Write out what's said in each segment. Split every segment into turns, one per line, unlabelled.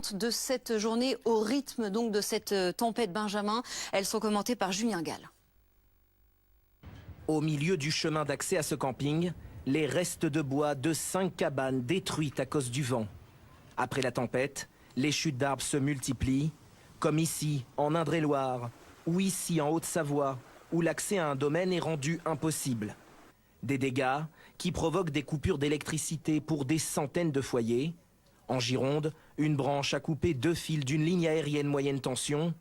De cette journée au rythme donc de cette tempête Benjamin. Elles sont commentées par Julien Gall.
Au milieu du chemin d'accès à ce camping, les restes de bois de 5 cabanes détruites à cause du vent. Après la tempête, les chutes d'arbres se multiplient, comme ici en Indre-et-Loire ou ici en Haute-Savoie, où l'accès à un domaine est rendu impossible. Des dégâts qui provoquent des coupures d'électricité pour des centaines de foyers. En Gironde, une branche a coupé 2 fils d'une ligne aérienne moyenne tension.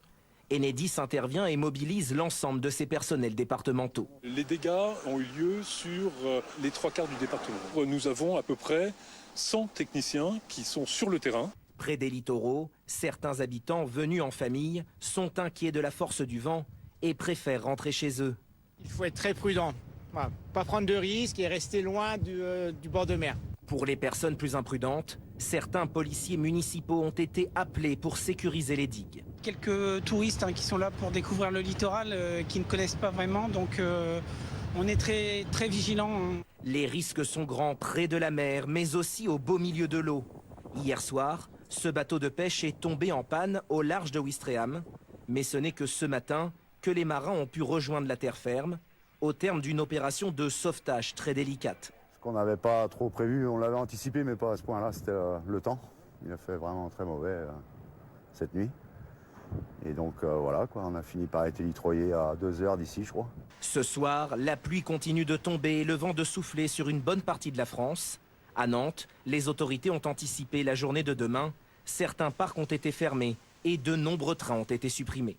Enedis intervient et mobilise l'ensemble de ses personnels départementaux.
Les dégâts ont eu lieu sur les 3/4 du département. Nous avons à peu près 100 techniciens qui sont sur le terrain.
Près des littoraux, certains habitants venus en famille sont inquiets de la force du vent et préfèrent rentrer chez eux.
Il faut être très prudent, voilà, pas prendre de risques et rester loin du bord de mer.
Pour les personnes plus imprudentes, certains policiers municipaux ont été appelés pour sécuriser les digues.
Quelques touristes qui sont là pour découvrir le littoral, qui ne connaissent pas vraiment, donc on est très, très vigilants.
Les risques sont grands près de la mer, mais aussi au beau milieu de l'eau. Hier soir, ce bateau de pêche est tombé en panne au large de Ouistreham. Mais ce n'est que ce matin que les marins ont pu rejoindre la terre ferme, au terme d'une opération de sauvetage très délicate.
Ce qu'on n'avait pas trop prévu, on l'avait anticipé, mais pas à ce point-là, c'était le temps. Il a fait vraiment très mauvais cette nuit. Et donc voilà, quoi, on a fini par être litroyé à 2 heures d'ici, je crois.
Ce soir, la pluie continue de tomber et le vent de souffler sur une bonne partie de la France. À Nantes, les autorités ont anticipé la journée de demain. Certains parcs ont été fermés et de nombreux trains ont été supprimés.